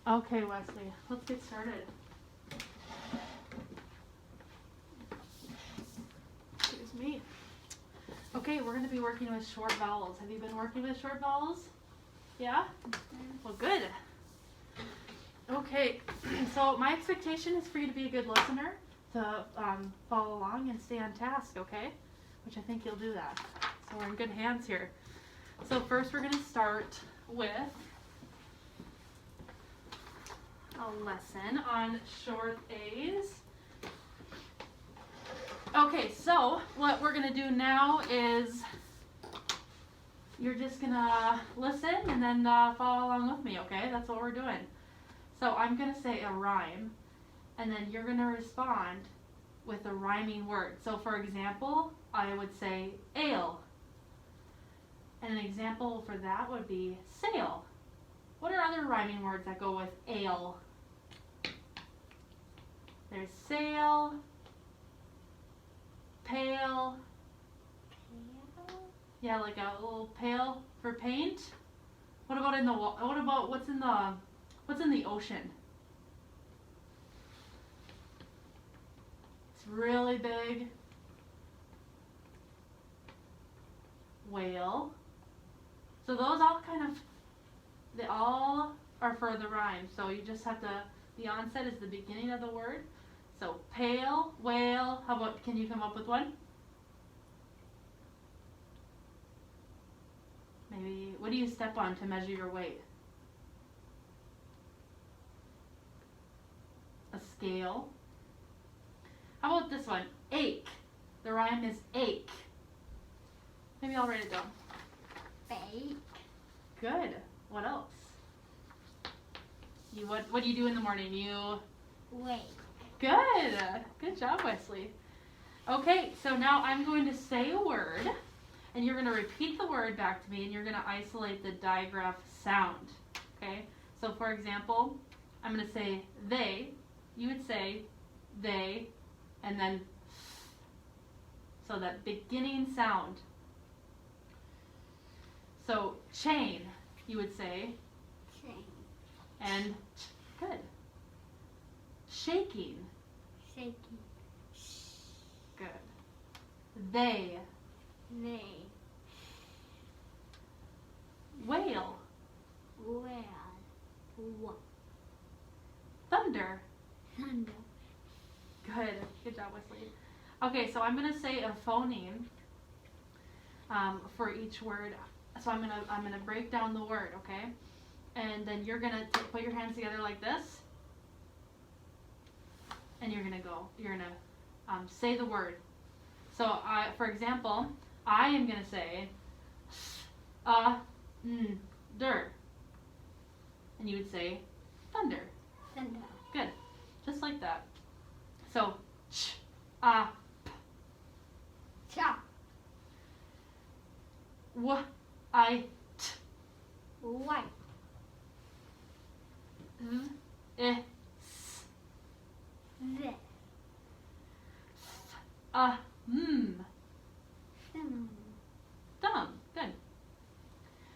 Okay, Wesley, let's get started. Excuse me. Okay, we're going to be working with short vowels. Have you been working with short vowels? Yeah? Well, good. Okay, so my expectation is for you to be a good listener, to follow along and stay on task, okay? Which I think you'll do that. So we're in good hands here. So first we're going to start with a lesson on short A's. Okay, so what we're going to do now is you're just going to listen and then follow along with me, okay? That's what we're doing. So I'm going to say a rhyme, and then you're going to respond with a rhyming word. So for example, I would say ale. And an example for that would be sail. What are other rhyming words that go with ale? There's sail, pail. Pail? Yeah, like a little pail for paint. What about what's in the ocean? It's really big. Whale. So those all they all are for the rhyme. So you just have to, the onset is the beginning of the word. So pail, whale, can you come up with one? Maybe, what do you step on to measure your weight? A scale. How about this one? Ache. The rhyme is ache. Maybe I'll write it down. Bake. Good. What else? What do you do in the morning? You Wake. Good. Good job, Wesley. Okay, so now I'm going to say a word, and you're going to repeat the word back to me, and you're going to isolate the digraph sound. Okay? So for example, I'm going to say they. You would say they, and then so that beginning sound. So chain, you would say, Chain. and good. Shaking. Shaking. Good. They. They. Whale. Whale. Thunder. Thunder. Good. Good job, Wesley. Okay, so I'm gonna say a phoneme for each word. So I'm gonna break down the word, okay? And then you're gonna put your hands together like this, and you're gonna say the word. So for example, I am gonna say der, and you would say thunder. Thunder. Good, just like that. So Chop. I White. s The. Thumb. Thumb. Good.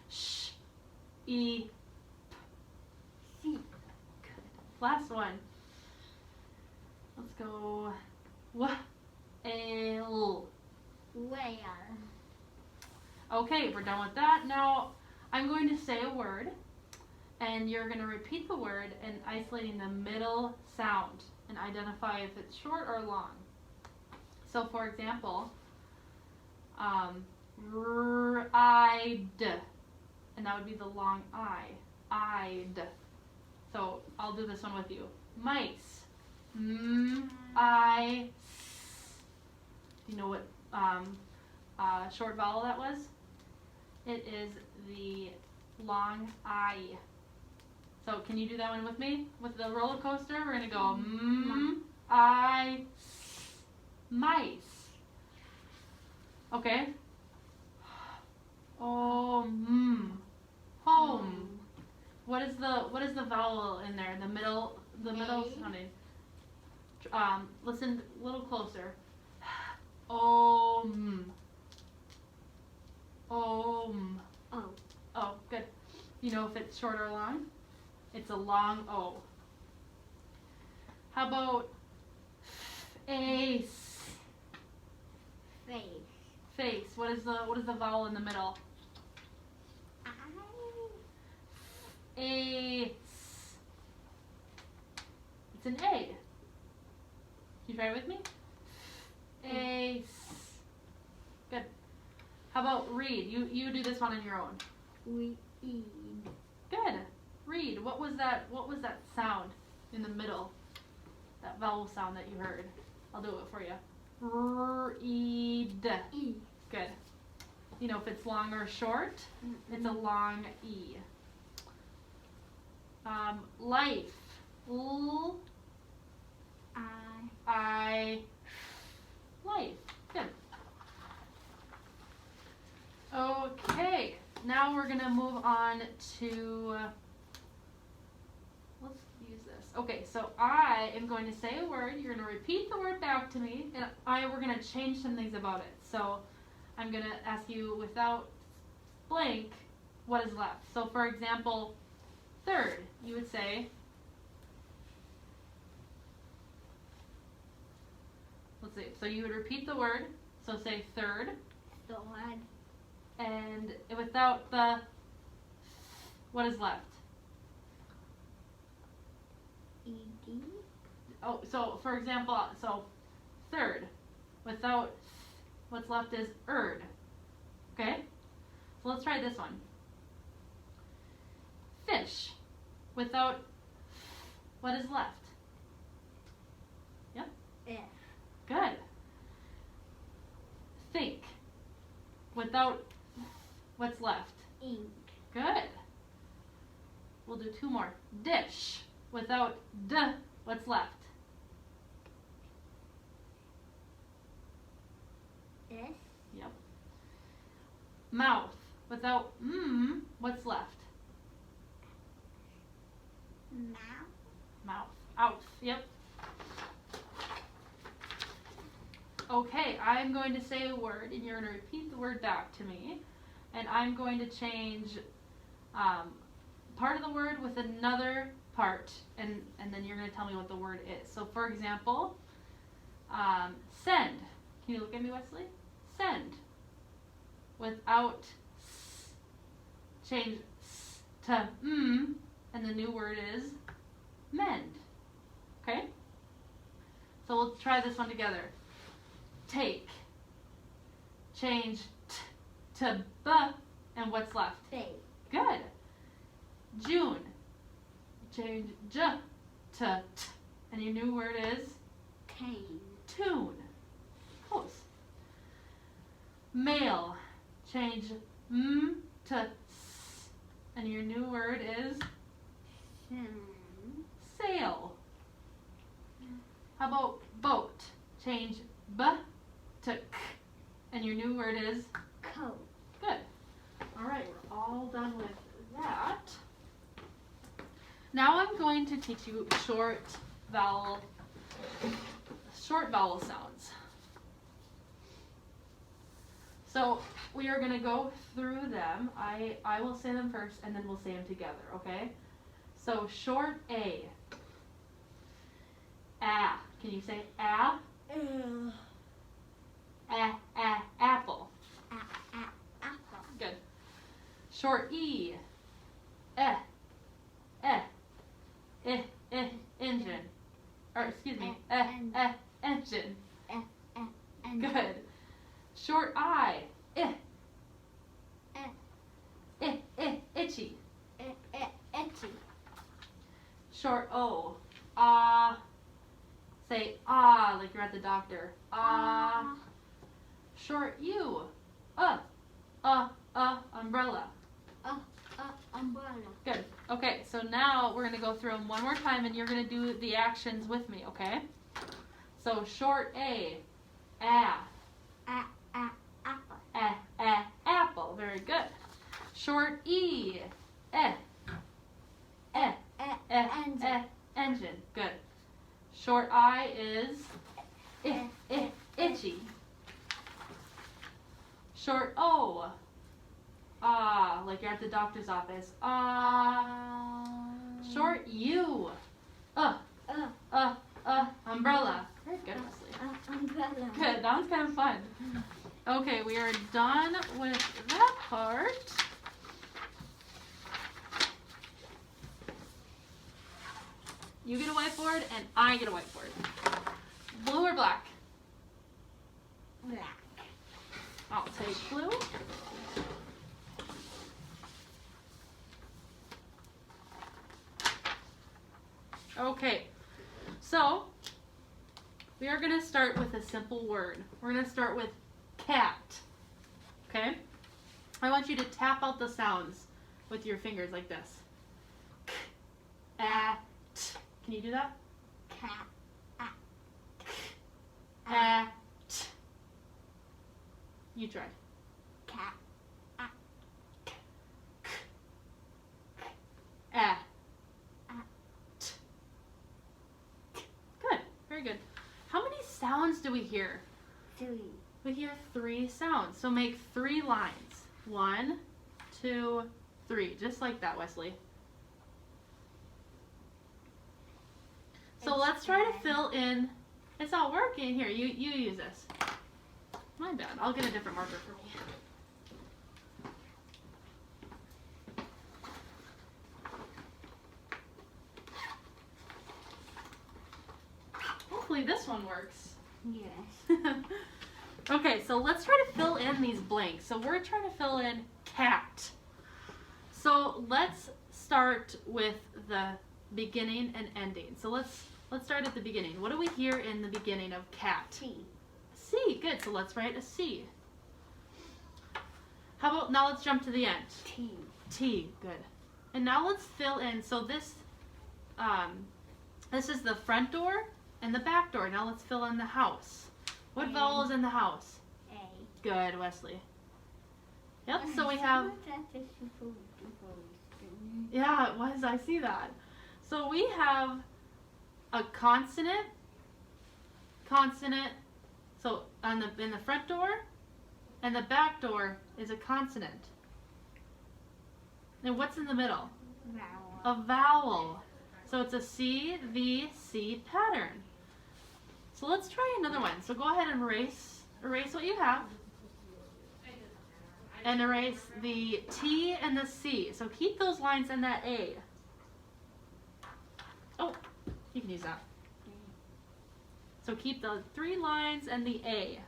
Sh e Feet. Good. Last one. Let's go. Whale. Whale. Okay, we're done with that. Now I'm going to say a word, and you're going to repeat the word and isolating the middle sound and identify if it's short or long. So for example, I'd, and that would be the long I. I'd. So I'll do this one with you. Mice. I. Do you know what short vowel that was? It is the long I. So can you do that one with me? With the roller coaster, we're going to go I, mice. Okay? Oh, home. What is the vowel in there? The middle sounding. Listen a little closer. Om. Oh. Oh, good. You know if it's short or long? It's It's a long O. How about face? Face. Face. What is the vowel in the middle? I. Ace. It's an A. Can you try it with me? Ace. Good. How about read? You do this one on your own. Read. Good. Read. What was that sound in the middle? That vowel sound that you heard. I'll do it for you. Read. E. Good. You know if it's long or short? It's a long E. Life. L. Life. Good. Okay. Now we're gonna move on to. Let's use this. Okay, so I am going to say a word. You're going to repeat the word back to me, and we're going to change some things about it. So I'm going to ask you without blank what is left. So for example, third, you would say, let's see, so you would repeat the word. So say third, Sword. and without the, what is left? ED. Oh, so for example, so third, without what's left is erd. Okay? So let's try this one. Fish, without what is left? Yep. F. Good. Think, without what's left? Ink. Good. We'll do two more. Dish, without d, what's left? S. Yep. Mouth, without what's left? Mouth. Mouth. Out. Yep. Okay, I'm going to say a word, and you're going to repeat the word back to me. And I'm going to change part of the word with another part, and then you're going to tell me what the word is. So, for example, send. Can you look at me, Wesley? Send. Without s, change s to and the new word is mend. Okay? So we'll try this one together. Take. Change t to b, and what's left? Face. Good. June. Change j to t, and your new word is Tame. tune. Close. Mail. Change to s, and your new word is sail. How about boat? Change b to k, and your new word is Coat. good. All right, we're all done with that. Now I'm going to teach you short vowel sounds. So we are going to go through them. I will say them first, and then we'll say them together, okay? So short A. A. Can you say a? Apple. Apple. Good. Short E. Engine. Or excuse me. Engine. And Good. Short I. Itchy. Etchy. Short O. Say like you're at the doctor. Short U. Umbrella. Umbrella. Good. Okay, so now we're going to go through them one more time, and you're going to do the actions with me, okay? So short A. Apple. Apple. Very good. Short E. Engine. Engine. Good. Short I is itchy. Short O. Like you're at the doctor's office. Short U. Umbrella. Very good, Wesley. Umbrella. Good, that one's kind of fun. Okay, we are done with that part. You get a whiteboard and I get a whiteboard. Blue or black? Black. I'll take blue. Okay, so we are going to start with a simple word. We're going to start with cat. Okay? I want you to tap out the sounds with your fingers like this. K, a, t. Can you do that? Cat. A, t. You try. Cat. A. T. Good. Very good. How many sounds do we hear? 3. We hear 3 sounds. So make 3 lines. 1, 2, 3. Just like that, Wesley. So It's let's try to fine. fill in. It's not working. Here, you use this. My bad. I'll get a different marker for me. Hopefully this one works. Yes. Okay, so let's try to fill in these blanks. So we're trying to fill in cat. So let's start with the beginning and ending. So let's start at the beginning. What do we hear in the beginning of cat? T. C. Good. So let's write a C. How about now let's jump to the end. T. T. Good. And now let's fill in. So this is the front door and the back door. Now let's fill in the house. What A. vowel is in the house? A. Good, Wesley. Yep, so we have, yeah, it was, I see that. So we have a consonant, so in the front door, and the back door is a consonant. And what's in the middle? Vowel. A vowel. So it's a C, V, C pattern. So let's try another one. So go ahead and erase what you have. And erase the T and the C. So keep those lines in that A. Oh, you can use that. So keep the 3 lines and the A.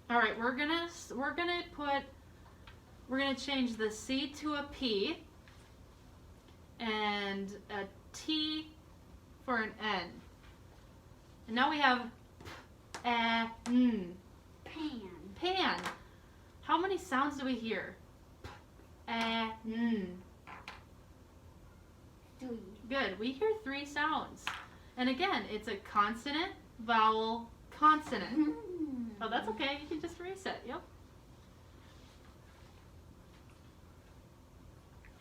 All right, we're gonna change the C to a P and a T for an N. And now we have P, N. Pan. Pan. How many sounds do we hear? P, N. 3. Good. We hear 3 sounds. And again, it's a consonant, vowel, consonant. Oh, that's okay. You can just erase it. Yep.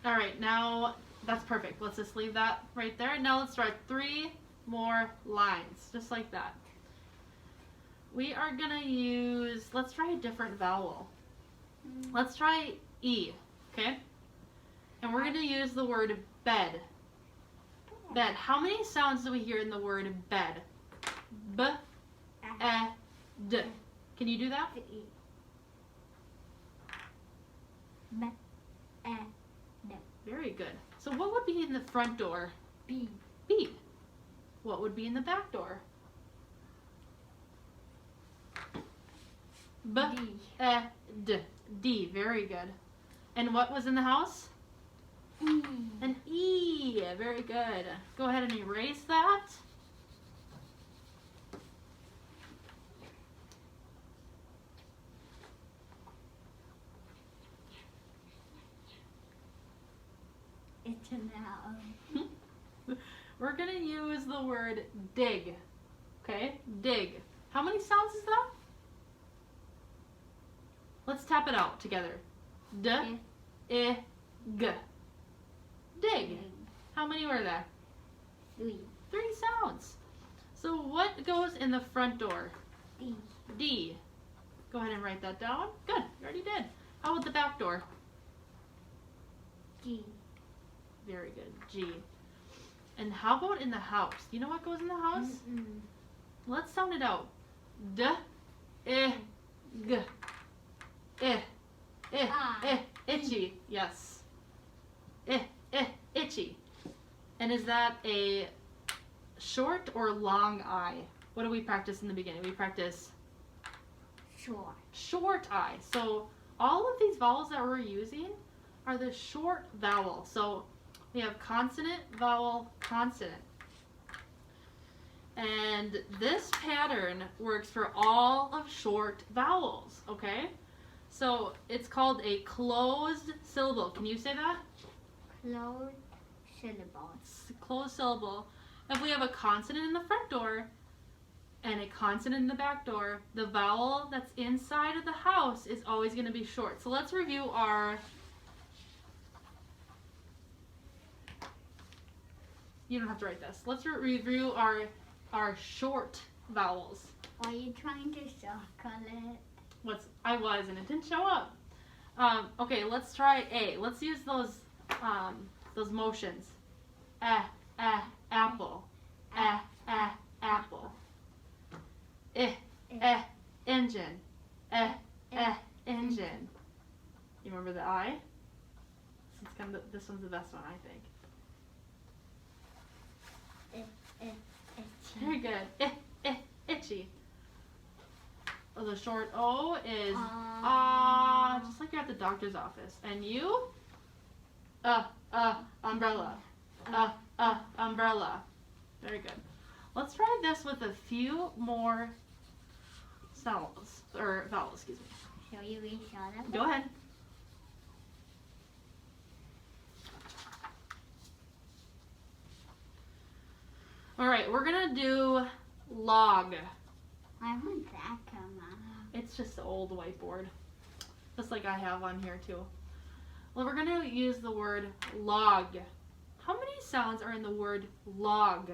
All right, now that's perfect. Let's just leave that right there. Now let's start 3 more lines, just like that. We are gonna use, let's try a different vowel. Let's try E, okay? And we're gonna use the word bed. Bed. How many sounds do we hear in the word bed? B, E, D. Can you do that? Very good. So what would be in the front door? B. B. What would be in the back door? B, D. E, D. D. Very good. And what was in the house? E. An E. Very good. Go ahead and erase that. It's an L. We're going to use the word dig. Okay? Dig. How many sounds is that? Let's tap it out together. D, I, G. Dig. How many were there? 3. 3 sounds. So what goes in the front door? D. D. Go ahead and write that down. Good, you already did. How about the back door? G. Very good, G. And how about in the house? Do you know what goes in the house? Mm-mm. Let's sound it out. D, I, G. Itchy. Yes. Itchy. And is that a short or long I? What do we practice in the beginning? We practice Short. short I. So all of these vowels that we're using are the short vowel. So we have consonant, vowel, consonant. And this pattern works for all of short vowels, okay? So it's called a closed syllable. Can you say that? Closed syllable. It's a closed syllable. If we have a consonant in the front door and a consonant in the back door, the vowel that's inside of the house is always going to be short. So let's review our... You don't have to write this. Let's review our short vowels. Are you trying to circle it? I was, and it didn't show up. Okay, let's try A. Let's use those motions. Apple. Apple. Engine. Engine. You remember the I? This one's the best one, I think. Very good. Itchy. Oh, the short O is just like you're at the doctor's office. And you? Umbrella. Umbrella. Very good. Let's try this with a few more vowels, excuse me. Shall you read it? Go ahead. All right, we're gonna do log. Why would that come out? It's just the old whiteboard, just like I have on here too. Well, we're gonna use the word log. How many sounds are in the word log?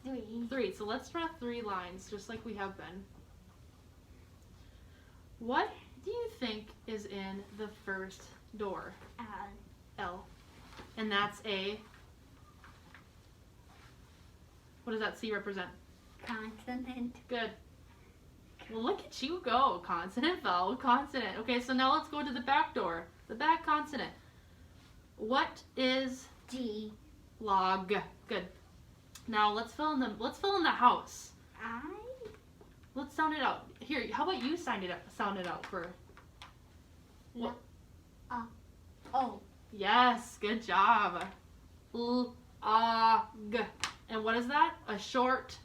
3. 3. So let's draw 3 lines, just like we have been. What do you think is in the first door? L. And that's a... What does that C represent? Consonant. Good. Well, look at you go. Consonant, vowel, consonant. Okay, so now let's go to the back door. The back consonant. What is G. log? Good. Now let's fill in the house. I. Let's sound it out. Here, how about you sound it out for... What? O. Yes, good job. Log. And what is that? A short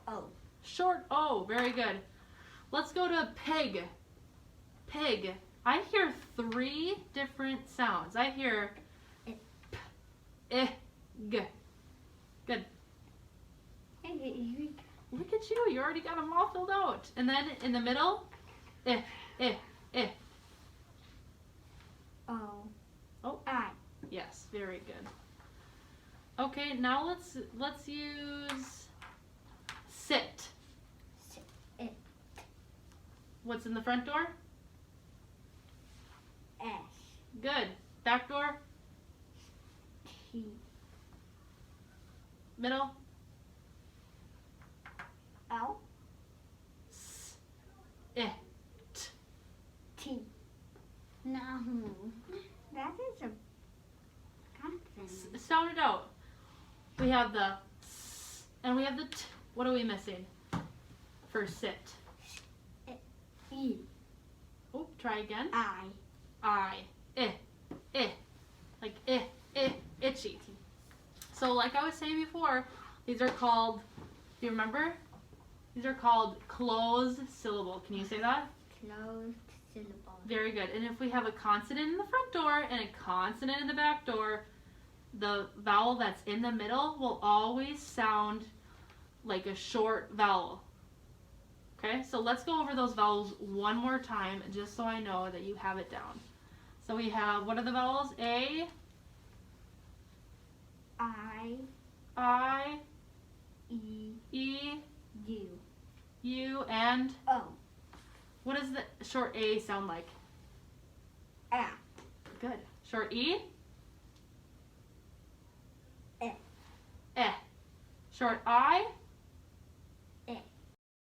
O. Short O. Very good. Let's go to pig. Pig. I hear 3 different sounds. I hear p, I, g. Good. Look at you. You already got them all filled out. And then in the middle, I. O. Oh. I. Yes, very good. Okay, now let's use sit. It. What's in the front door? S. Good. Back door? T. Middle? L. S. I. T. T. No. That is a consonant. Sound it out. We have the S and we have the T. What are we missing for sit? E. Oh, try again. I. I. Like itchy. So like I was saying before, these are called, do you remember? These are called closed syllable. Can you say that? Closed syllable. Very good. And if we have a consonant in the front door and a consonant in the back door, the vowel that's in the middle will always sound like a short vowel. Okay, so let's go over those vowels one more time just so I know that you have it down. So we have, what are the vowels? A, I, I, E, E, U, U, and O, what does the short A sound like? A, Good. Short E? E, Eh. Short I?